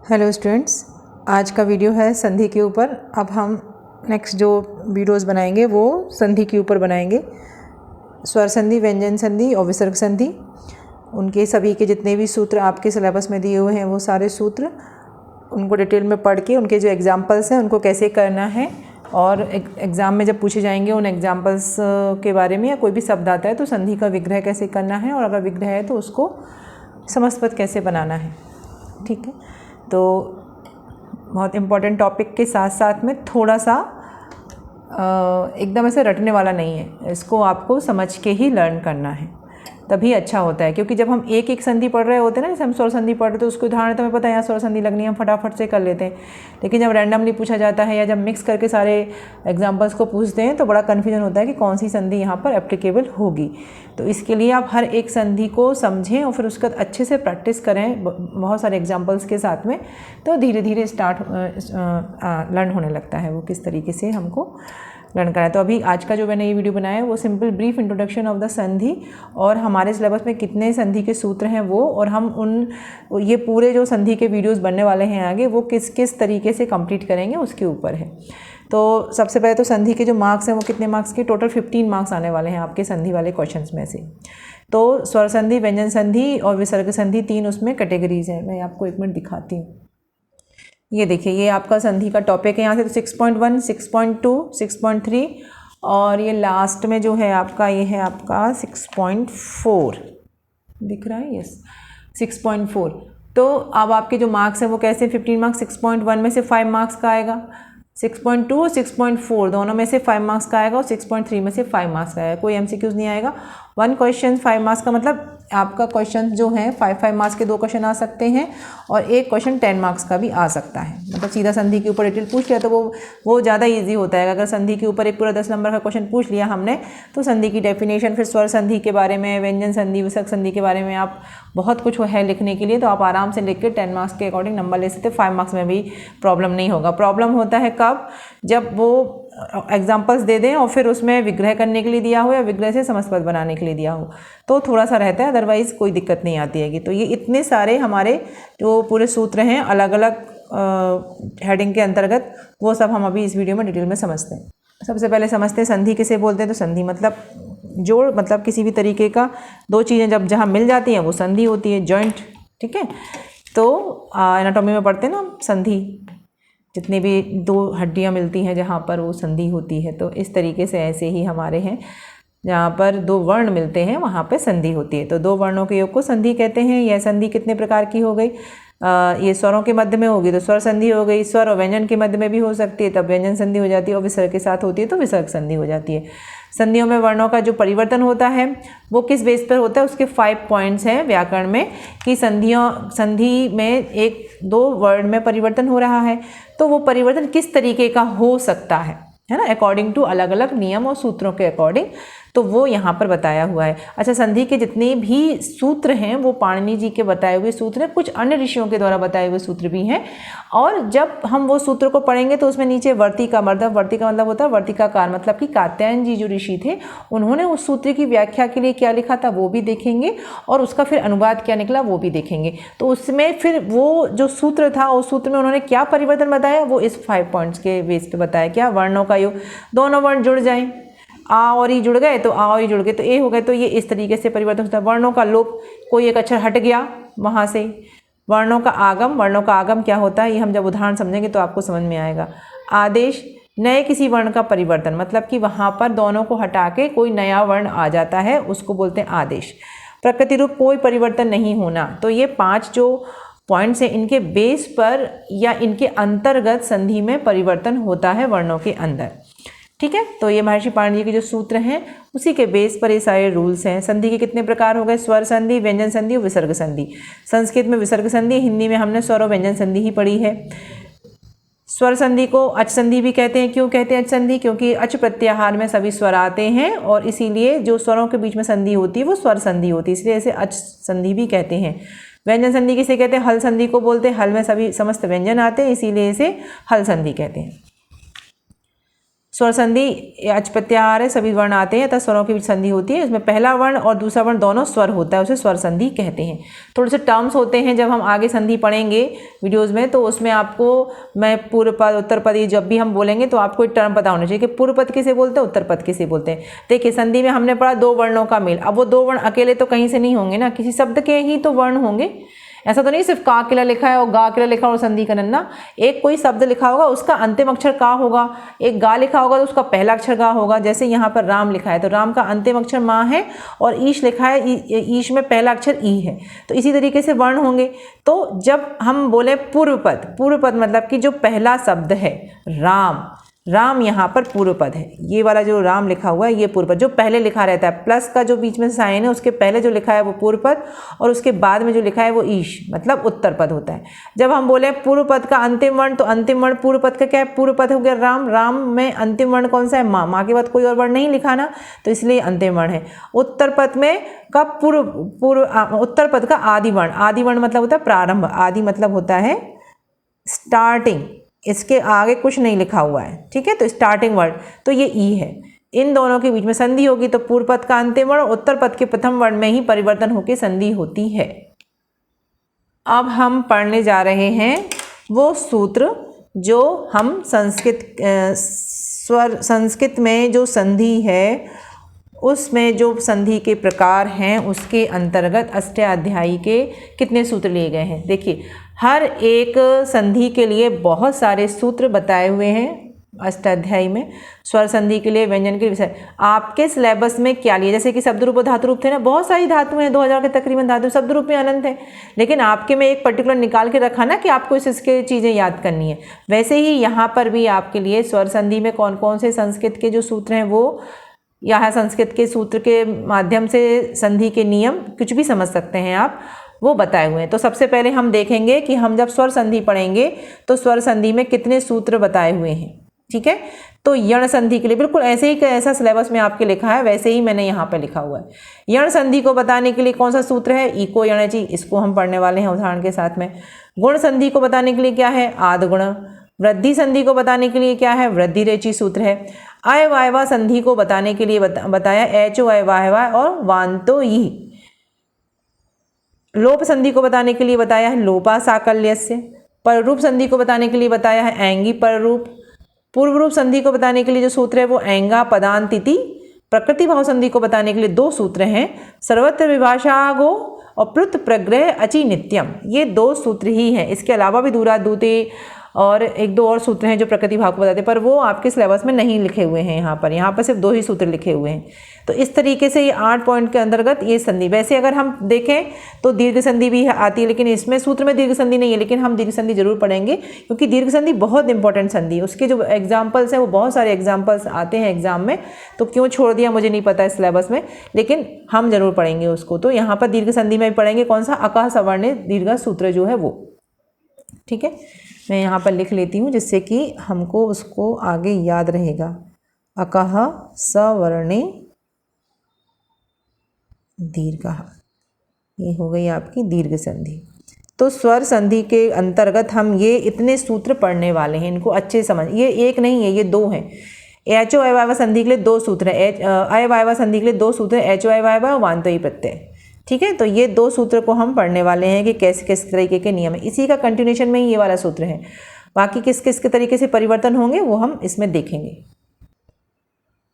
Hello students, आज का video है संधि के ऊपर। अब हम नेक्स्ट जो वीडियोस बनाएंगे वो संधि के ऊपर बनाएंगे। स्वर संधि, व्यंजन संधि और विसर्ग संधि, उनके सभी के जितने भी सूत्र आपके सिलेबस में दिए हुए हैं वो सारे सूत्र, उनको डिटेल में पढ़ के उनके जो एग्जाम्पल्स हैं उनको कैसे करना है, और एग्ज़ाम में जब पूछे जाएंगे उन एग्जाम्पल्स के बारे में, या कोई भी शब्द आता है तो संधि का विग्रह कैसे करना है, और अगर विग्रह है तो उसको समस्त कैसे बनाना है। ठीक है, तो बहुत इम्पॉर्टेंट टॉपिक के साथ साथ में थोड़ा सा एकदम ऐसे रटने वाला नहीं है, इसको आपको समझ के ही लर्न करना है, तभी अच्छा होता है। क्योंकि जब हम एक एक संधि पढ़ रहे होते हैं ना, जैसे हम स्वर संधि पढ़ रहे, तो उसको उदाहरण तो हमें पता है यहाँ स्वर संधि लगनी है, हम फटाफट से कर लेते हैं। लेकिन जब रैंडमली पूछा जाता है या जब मिक्स करके सारे एग्जाम्पल्स को पूछते हैं तो बड़ा कन्फ्यूजन होता है कि कौन सी संधि यहाँ पर एप्लीकेबल होगी। तो इसके लिए आप हर एक संधि को समझें और फिर उसका अच्छे से प्रैक्टिस करें बहुत सारे एग्जाम्पल्स के साथ में, तो धीरे धीरे लर्न होने लगता है वो किस तरीके से हमको लर्न करना है। तो अभी आज का जो मैंने ये वीडियो बनाया है वो simple brief introduction of the संधि, और हमारे सिलेबस में कितने संधि के सूत्र हैं वो, और हम ये पूरे जो संधि के वीडियोस बनने वाले हैं आगे वो किस किस तरीके से कंप्लीट करेंगे उसके ऊपर है। तो सबसे पहले तो संधि के जो मार्क्स हैं वो कितने मार्क्स के, टोटल 15 मार्क्स आने वाले हैं आपके संधि वाले क्वेश्चंस में से। तो स्वर संधि, व्यंजन संधि और विसर्ग संधि, तीन उसमें कैटेगरीज हैं। मैं आपको एक मिनट दिखाती हूँ। ये देखिए, ये आपका संधि का टॉपिक है यहाँ से, तो 6.1, 6.2, 6.3 और ये लास्ट में जो है आपका, ये है आपका 6.4, दिख रहा है, यस 6.4। तो अब आपके जो मार्क्स हैं वो कैसे, 15 मार्क्स 6.1 में से 5 मार्क्स का आएगा, 6.2 और 6.4 दोनों में से 5 मार्क्स का आएगा, और 6.3 में से 5 मार्क्स का आएगा। कोई एमसीक्यूज नहीं आएगा। 1 क्वेश्चन 5 मार्क्स का मतलब आपका क्वेश्चन जो है 5 मार्क्स के 2 क्वेश्चन आ सकते हैं, और एक क्वेश्चन 10 मार्क्स का भी आ सकता है। मतलब सीधा संधि के ऊपर डिटेल पूछ लिया तो वो ज़्यादा इजी होता है। अगर संधि के ऊपर एक पूरा 10 नंबर का क्वेश्चन पूछ लिया हमने, तो संधि की डेफिनेशन, फिर स्वर संधि के बारे में, व्यंजन संधि, विसर्ग संधि के बारे में आप बहुत कुछ है लिखने के लिए, तो आप आराम से लिख के 10 मार्क्स के अकॉर्डिंग नंबर ले सकते हैं। 5 मार्क्स में भी प्रॉब्लम नहीं होगा। प्रॉब्लम होता है कब, जब वो एग्जाम्पल्स दे दें और फिर उसमें विग्रह करने के लिए दिया हो या विग्रह से समस्त पद बनाने के लिए दिया हो, तो थोड़ा सा रहता है, अदरवाइज़ कोई दिक्कत नहीं आती है। तो ये इतने सारे हमारे जो पूरे सूत्र हैं अलग अलग हेडिंग के अंतर्गत, वो सब हम अभी इस वीडियो में डिटेल में समझते हैं। सबसे पहले समझते हैं संधि किसे बोलते हैं। तो संधि मतलब जोड़, मतलब किसी भी तरीके का दो चीज़ें जब जहाँ मिल जाती हैं वो संधि होती है, जॉइंट। ठीक है, तो एनाटॉमी में पढ़ते हैं ना संधि, जितनी भी दो हड्डियां मिलती हैं जहाँ पर वो संधि होती है। तो इस तरीके से ऐसे ही हमारे हैं, जहाँ पर दो वर्ण मिलते हैं वहाँ पे संधि होती है। तो दो वर्णों के योग को संधि कहते हैं। यह संधि कितने प्रकार की हो गई, ये स्वरों के मध्य में होगी तो स्वर संधि हो गई, स्वर और व्यंजन के मध्य में भी हो सकती है तब व्यंजन संधि हो जाती है, और विसर्ग के साथ होती है तो विसर्ग संधि हो जाती है। संधियों में वर्णों का जो परिवर्तन होता है वो किस बेस पर होता है, उसके 5 पॉइंट्स हैं व्याकरण में, कि संधि में एक दो वर्ण में परिवर्तन हो रहा है, तो वो परिवर्तन किस तरीके का हो सकता है ना, अकॉर्डिंग टू अलग अलग नियम और सूत्रों के अकॉर्डिंग, तो वो यहाँ पर बताया हुआ है। अच्छा, संधि के जितने भी सूत्र हैं वो पाणिनि जी के बताए हुए सूत्र हैं, कुछ अन्य ऋषियों के द्वारा बताए हुए सूत्र भी हैं। और जब हम वो सूत्र को पढ़ेंगे तो उसमें नीचे वर्तिका मतलब होता है वर्तिकाकार, मतलब कि कात्यायन जी जो ऋषि थे उन्होंने उस सूत्र की व्याख्या के लिए क्या लिखा था वो भी देखेंगे, और उसका फिर अनुवाद क्या निकला वो भी देखेंगे। तो उसमें फिर वो जो सूत्र था उस सूत्र में उन्होंने क्या परिवर्तन बताया वो इस 5 पॉइंट्स के बेस पे बताया। क्या, वर्णों का योग, दोनों वर्ण जुड़ जाएं, आ और ई जुड़ गए तो आ और ई जुड़ गए तो ए हो गए, तो ये इस तरीके से परिवर्तन होता है। वर्णों का लोप, कोई एक अक्षर हट गया वहाँ से। वर्णों का आगम क्या होता है, ये हम जब उदाहरण समझेंगे तो आपको समझ में आएगा। आदेश, नए किसी वर्ण का परिवर्तन, मतलब कि वहाँ पर दोनों को हटा के कोई नया वर्ण आ जाता है, उसको बोलते हैं आदेश। प्रकृति रूप, कोई परिवर्तन नहीं होना। तो ये 5 जो पॉइंट्स हैं इनके बेस पर या इनके अंतर्गत संधि में परिवर्तन होता है वर्णों के अंदर। ठीक है, तो ये महर्षि पाणिनि जी के जो सूत्र हैं उसी के बेस पर ये सारे रूल्स हैं। संधि के कितने प्रकार हो गए, स्वर संधि, व्यंजन संधि और विसर्ग संधि। संस्कृत में विसर्ग संधि, हिंदी में हमने स्वर और व्यंजन संधि ही पढ़ी है। स्वर संधि को अच संधि भी कहते हैं। क्यों कहते हैं अच संधि, क्योंकि अच प्रत्याहार में सभी स्वर आते हैं, और इसीलिए जो स्वरों के बीच में संधि होती है वो स्वर संधि होती है, इसलिए इसे अच संधि भी कहते हैं। व्यंजन संधि किसे कहते हैं, हल संधि को बोलते हैं। हल में सभी समस्त व्यंजन आते हैं, इसीलिए इसे हल संधि कहते हैं। स्वर संधि अच प्रत्याहार है, सभी वर्ण आते हैं तथा स्वरों की संधि होती है। इसमें पहला वर्ण और दूसरा वर्ण दोनों स्वर होता है, उसे स्वर संधि कहते हैं। थोड़े से टर्म्स होते हैं जब हम आगे संधि पढ़ेंगे वीडियोज़ में, तो उसमें आपको मैं पूर्व पद उत्तर पद, ये जब भी हम बोलेंगे तो आपको एक टर्म पता होना चाहिए कि पूर्व पद किसे बोलते हैं, उत्तर पद किसे बोलते हैं। देखिए संधि में हमने पढ़ा दो वर्णों का मेल। अब वो दो वर्ण अकेले तो कहीं से नहीं होंगे ना, किसी शब्द के ही तो वर्ण होंगे। ऐसा तो नहीं सिर्फ का किला लिखा है और गा किला लिखा और संधि करना ना। एक कोई शब्द लिखा होगा उसका अंतिम अक्षर का होगा, एक गा लिखा होगा तो उसका पहला अक्षर गा होगा। जैसे यहाँ पर राम लिखा है तो राम का अंतिम अक्षर माँ है और ईश लिखा है, ईश में पहला अक्षर ई है। तो इसी तरीके से वर्ण होंगे। तो जब हम बोले पूर्व पद, पूर्व पद मतलब कि जो पहला शब्द है राम, राम यहाँ पर पूर्व पद है। ये वाला जो राम लिखा हुआ है ये पूर्व पद, जो पहले लिखा रहता है प्लस का जो बीच में साइन है उसके पहले जो लिखा है वो पूर्व पद और उसके बाद में जो लिखा है वो ईश मतलब उत्तर पद होता है। जब हम बोले पूर्व पद का अंतिम वर्ण, तो अंतिम वर्ण पूर्व पद का क्या है, पूर्व पद हो गया राम। राम में अंतिम वर्ण कौन सा है, माँ। माँ के बाद कोई और वर्ण नहीं लिखा ना, तो इसलिए अंतिम वर्ण है। उत्तर पद में का उत्तर पद का आदि वर्ण, आदि वर्ण मतलब होता है प्रारंभ, आदि मतलब होता है स्टार्टिंग। इसके आगे कुछ नहीं लिखा हुआ है, ठीक है, तो स्टार्टिंग वर्ड तो ये ई है। इन दोनों के बीच में संधि होगी तो पूर्व पद का अंतिम वर्ण, उत्तर पद के प्रथम वर्ण में ही परिवर्तन होकर संधि होती है। अब हम पढ़ने जा रहे हैं वो सूत्र जो हम संस्कृत में जो संधि है उसमें जो संधि के प्रकार हैं उसके अंतर्गत अष्टाध्यायी के कितने सूत्र लिए गए हैं। देखिए हर एक संधि के लिए बहुत सारे सूत्र बताए हुए हैं अष्टाध्यायी में। स्वर संधि के लिए, व्यंजन के विषय आपके सिलेबस में क्या लिए, जैसे कि शब्द रूप और धातु रूप थे ना, बहुत सारी धातु हैं, 2000 के तकरीबन धातु, शब्द रूप में अनंत है, लेकिन आपके में एक पर्टिकुलर निकाल के रखा ना कि आपको इसके चीज़ें याद करनी है। वैसे ही यहाँ पर भी आपके लिए स्वर संधि में कौन कौन से संस्कृत के जो सूत्र हैं वो, यहाँ संस्कृत के सूत्र के माध्यम से संधि के नियम कुछ भी समझ सकते हैं आप, वो बताए हुए हैं। तो सबसे पहले हम देखेंगे कि हम जब स्वर संधि पढ़ेंगे तो स्वर संधि में कितने सूत्र बताए हुए हैं, ठीक है। तो यण संधि के लिए बिल्कुल ऐसे ही, ऐसा सिलेबस में आपके लिखा है वैसे ही मैंने यहाँ पे लिखा हुआ है। यण संधि को बताने के लिए कौन सा सूत्र है, इको यणचि, इसको हम पढ़ने वाले हैं उदाहरण के साथ में। गुण संधि को बताने के लिए क्या है, आद गुण। वृद्धि संधि को बताने के लिए क्या है, वृद्धि रेचि सूत्र है। अयवायवा संधि को बताने के लिए बताया एचो अयवायवा और वांतो ई। लोप संधि को बताने के लिए बताया है लोपा साकल्यस्य। पररूप संधि को बताने के लिए बताया है एंगी पररूप। पूर्व रूप संधि को बताने के लिए जो सूत्र है वो एंगा पदांतिति। प्रकृति भाव संधि को बताने के लिए दो सूत्र हैं, सर्वत्र विभाषागो और प्लुत प्रग्रह अचि नित्यम, ये दो सूत्र ही हैं। इसके अलावा भी दूरादूते और एक दो और सूत्र हैं जो प्रकृति भाव को बताते हैं, पर वो आपके सिलेबस में नहीं लिखे हुए हैं। यहाँ पर सिर्फ दो ही सूत्र लिखे हुए हैं। तो इस तरीके से ये 8 पॉइंट के अंतर्गत ये संधि। वैसे अगर हम देखें तो दीर्घ संधि भी आती है, लेकिन इसमें सूत्र में दीर्घ संधि नहीं है, लेकिन हम दीर्घ संधि जरूर पढ़ेंगे क्योंकि दीर्घ संधि बहुत इंपॉर्टेंट संधि है। उसके जो एग्जाम्पल्स हैं वो बहुत सारे एग्जाम्पल्स आते हैं एग्जाम में, तो क्यों छोड़ दिया मुझे नहीं पता है सिलेबस में, लेकिन हम जरूर पढ़ेंगे उसको। तो यहाँ पर दीर्घ संधि में भी पढ़ेंगे कौन सा, अकः सवर्ण दीर्घ सूत्र जो है वो, ठीक है। मैं यहाँ पर लिख लेती हूँ जिससे कि हमको उसको आगे याद रहेगा। अकः सवर्णे दीर्घः, ये हो गई आपकी दीर्घ संधि। तो स्वर संधि के अंतर्गत हम ये इतने सूत्र पढ़ने वाले हैं, इनको अच्छे समझ, ये एक नहीं है, ये दो हैं। एचो अयवायवा संधि के लिए दो सूत्र हैं, अयवायवा संधि के लिए दो सूत्र हैं, एचो अयवायवा और वांतोई प्रत्यय, ठीक है। तो ये दो सूत्र को हम पढ़ने वाले हैं कि कैसे किस तरीके के नियम है। इसी का कंटिन्यूशन में ही ये वाला सूत्र है, बाकी किस किस के तरीके से परिवर्तन होंगे वो हम इसमें देखेंगे।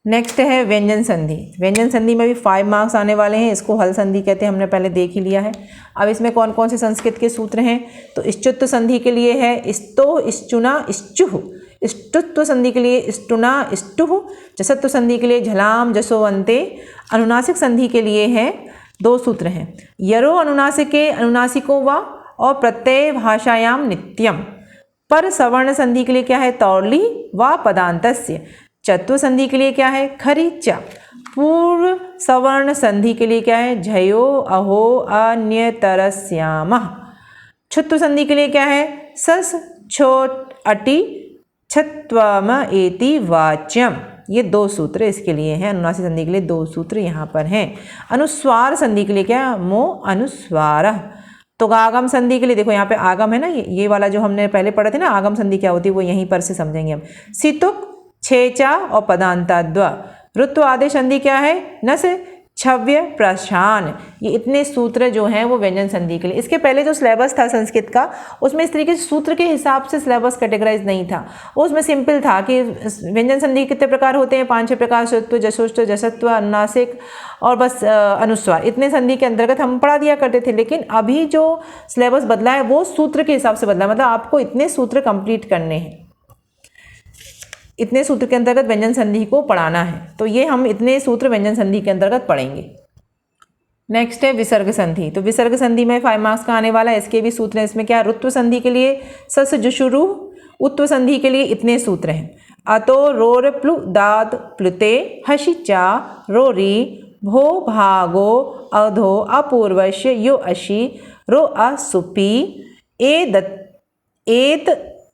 नेक्स्ट है व्यंजन संधि। व्यंजन संधि में भी 5 मार्क्स आने वाले हैं, इसको हल संधि कहते हैं, हमने पहले देख ही लिया है। अब इसमें कौन कौन से संस्कृत के सूत्र हैं, तो इष्टुत्व संधि के लिए है स्तो इश्चुना इश्चुः, इष्टुत्व संधि के लिए इष्टुना इष्टुः, जसत्व संधि के लिए झलाम जसोवंते। अनुनासिक संधि के लिए है दो सूत्र हैं, यरो अनुनासिके अनुनासिको वा और प्रत्यय भाषायाम नित्यम। पर सवर्ण संधि के लिए क्या है, तौर्ली व पदांतस्य। चत्व संधि के लिए क्या है, खरी च। पूर्व सवर्ण संधि के लिए क्या है, झयो अहो अन्यतरस्यामः। छुत्व संधि के लिए क्या है, सस छोट अटि छत्वम एति वाच्यम। ये दो सूत्र इसके लिए हैं, अनुनासिक संधि के लिए दो सूत्र यहाँ पर हैं। अनुस्वार संधि के लिए क्या है, मो अनुस्वारः। तो आगम संधि के लिए देखो यहाँ पे आगम है ना, ये वाला जो हमने पहले पढ़ा थे ना, आगम संधि क्या होती है वो यहीं पर से समझेंगे हम। सितुक छेचा और पदांता द्व। ऋत्व आदेश संधि क्या है? नस, छव्य, प्रशान। ये इतने सूत्र जो हैं वो व्यंजन संधि के लिए। इसके पहले जो सिलेबस था संस्कृत का उसमें इस तरीके से सूत्र के हिसाब से सिलेबस कैटेगराइज नहीं था। उसमें सिंपल था कि व्यंजन संधि कितने प्रकार होते हैं, 5-6 प्रकार, सुत्व, जशोष्ट, जसत्व, अनुनासिक और बस अनुस्वार। इतने संधि के अंतर्गत हम पढ़ा दिया करते थे। लेकिन अभी जो सिलेबस बदला है वो सूत्र के हिसाब से बदला, मतलब आपको इतने सूत्र कंप्लीट करने हैं, इतने सूत्र के अंतर्गत व्यंजन संधि को पढ़ाना है। तो ये हम इतने सूत्र व्यंजन संधि के अंतर्गत पढ़ेंगे। नेक्स्ट है विसर्ग संधि। तो विसर्ग संधि में 5 मार्क्स का आने वाला है। इसके भी सूत्र हैं। इसमें क्या, ऋत्व संधि के लिए सस जुशुरु, उत्व संधि के लिए इतने सूत्र हैं। अतो रोर प्लु दात प्लुते हशि चा रोरी भो भागो अधो अपूर्वश्य यो अशि रो असुपी एत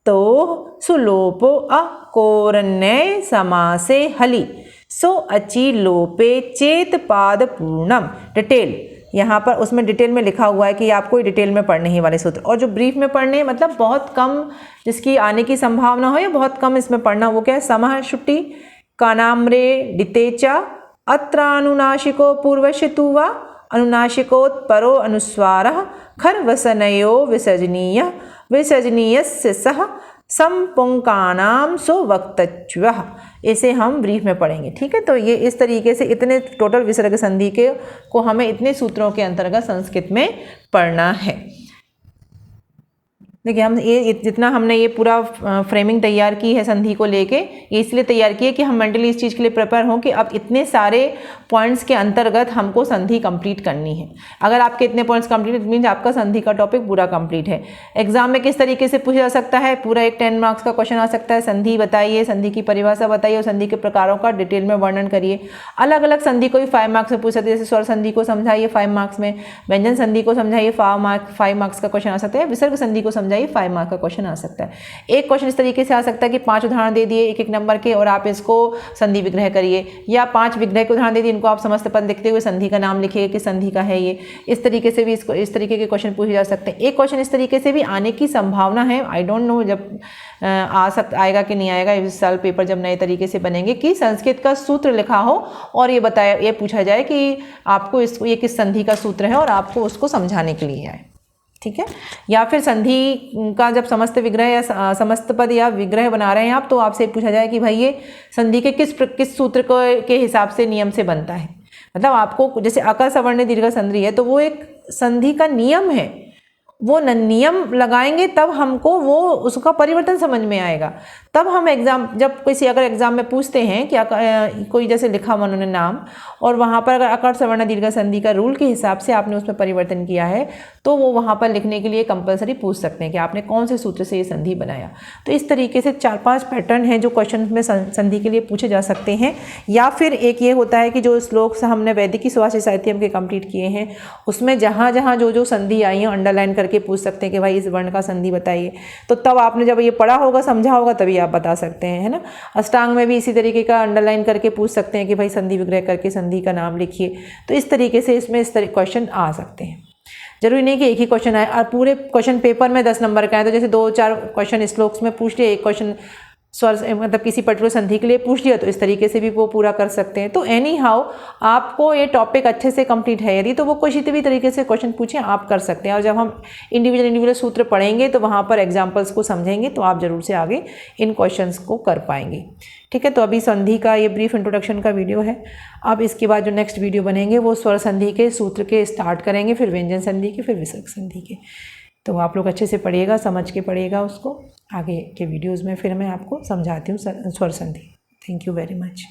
तो सुलोपो अकोरण्य समासे हली सो अचि लोपे चेत पाद पूर्णम। डिटेल यहाँ पर उसमें डिटेल में लिखा हुआ है कि आपको डिटेल में पढ़ने ही वाले सूत्र, और जो ब्रीफ में पढ़ने मतलब बहुत कम जिसकी आने की संभावना हो या बहुत कम इसमें पढ़ना, वो क्या है, समः शुटि कानाम्रे डितेचा अत्रानुनाशिको पूर्वश्य तुवा अनुनाशिकोत्परो अनुस्वारः खर्वसनयो विसर्जनीय विसर्जनीयस्य सह संपुंकानाम सो वक्तच्वः। इसे हम ब्रीफ में पढ़ेंगे। ठीक है, तो ये इस तरीके से इतने टोटल विसर्ग संधि के को हमें इतने सूत्रों के अंतर्गत संस्कृत में पढ़ना है। देखिए हम ये जितना हमने ये पूरा फ्रेमिंग तैयार की है संधि को लेके, ये इसलिए तैयार की है कि हम मेंटली इस चीज़ के लिए प्रिपेयर हों कि अब इतने सारे पॉइंट्स के अंतर्गत हमको संधि कंप्लीट करनी है। अगर आपके इतने पॉइंट्स कंप्लीट, इट मीन्स आपका संधि का टॉपिक पूरा कंप्लीट है। एग्जाम में किस तरीके से पूछा जा सकता है, पूरा एक 10 मार्क्स का क्वेश्चन आ सकता है। संधि बताइए, संधि की परिभाषा बताइए और संधि के प्रकारों का डिटेल में वर्णन करिए। अलग अलग संधि को भी 5 मार्क्स में पूछ सकते हैं। जैसे स्वर संधि को समझाइए 5 मार्क्स में, व्यंजन संधि को समझाइए 5 मार्क्स का क्वेश्चन आ सकता है, विसर्ग संधि को समझाइए 5 मार्क्स का क्वेश्चन आ सकता है। एक क्वेश्चन इस तरीके से आ सकता है कि 5 उदाहरण दे दिए एक नंबर के और आप इसको संधि विग्रह करिए, या 5 विग्रह के उदाहरण दे दिए, इनको आप समस्त पद लिखते हुए संधि का नाम लिखिए कि संधि का है ये। इस तरीके से भी इसको इस तरीके के क्वेश्चन पूछे जा सकते हैं। एक क्वेश्चन इस तरीके से भी आने की संभावना है, आई डोंट नो जब आएगा कि नहीं आएगा, इस साल पेपर जब नए तरीके से बनेंगे, कि संस्कृत का सूत्र लिखा हो और ये पूछा जाए कि आपको ये किस संधि का सूत्र है और आपको उसको समझाने के लिए आए। ठीक है, या फिर संधि का जब समस्त विग्रह या समस्त पद या विग्रह बना रहे हैं आप, तो आपसे पूछा जाए कि भाई ये संधि के किस सूत्र के हिसाब से नियम से बनता है। मतलब आपको जैसे अकर सवर्ण दीर्घ संधि है तो वो एक संधि का नियम है, वो नियम लगाएंगे तब हमको वो उसका परिवर्तन समझ में आएगा। तब हम एग्ज़ाम जब किसी अगर एग्ज़ाम में पूछते हैं कि कोई जैसे लिखा हुआ उन्होंने नाम और वहाँ पर अगर अकर सवर्ण दीर्घ संधि का रूल के हिसाब से आपने उसमें परिवर्तन किया है तो वो वहाँ पर लिखने के लिए कंपलसरी पूछ सकते हैं कि आपने कौन से सूत्र से ये संधि बनाया। तो इस तरीके से 4-5 पैटर्न हैं जो क्वेश्चन में संधि के लिए पूछे जा सकते हैं। या फिर एक ये होता है कि जो श्लोक से हमने वैदिकी सुभाषित साहित्यम के कंप्लीट किए हैं उसमें जहाँ जहाँ जो संधि आई है अंडरलाइन करके पूछ सकते हैं कि भाई इस वर्ण का संधि बताइए। तो तब आपने जब ये पढ़ा होगा समझा होगा तभी आप बता सकते हैं, है ना। अष्टांग में भी इसी तरीके का अंडरलाइन करके पूछ सकते हैं कि भाई संधि विग्रह करके संधि का नाम लिखिए। तो इस तरीके से इसमें इस तरह क्वेश्चन आ सकते हैं। जरूरी नहीं कि एक ही क्वेश्चन आए और पूरे क्वेश्चन पेपर में 10 नंबर का है। तो जैसे 2-4 क्वेश्चन श्लोक्स में पूछ लिए, एक क्वेश्चन स्वर मतलब किसी पर्टिकुलर संधि के लिए पूछ लिया, तो इस तरीके से भी वो पूरा कर सकते हैं। तो एनी हाउ आपको ये टॉपिक अच्छे से कंप्लीट है यदि, तो वो किसी भी तरीके से क्वेश्चन पूछें आप कर सकते हैं। और जब हम इंडिविजुअल सूत्र पढ़ेंगे तो वहाँ पर एग्जाम्पल्स को समझेंगे तो आप जरूर से आगे इन क्वेश्चंस को कर पाएंगे। ठीक है, तो अभी संधि का ये ब्रीफ इंट्रोडक्शन का वीडियो है। अब इसके बाद जो नेक्स्ट वीडियो बनेंगे वो स्वर संधि के सूत्र के स्टार्ट करेंगे, फिर व्यंजन संधि के, फिर विसर्ग संधि के। तो आप लोग अच्छे से पढ़िएगा, समझ के पढ़िएगा उसको। आगे के वीडियोज़ में फिर मैं आपको समझाती हूँ स्वर संधि। Thank you very much.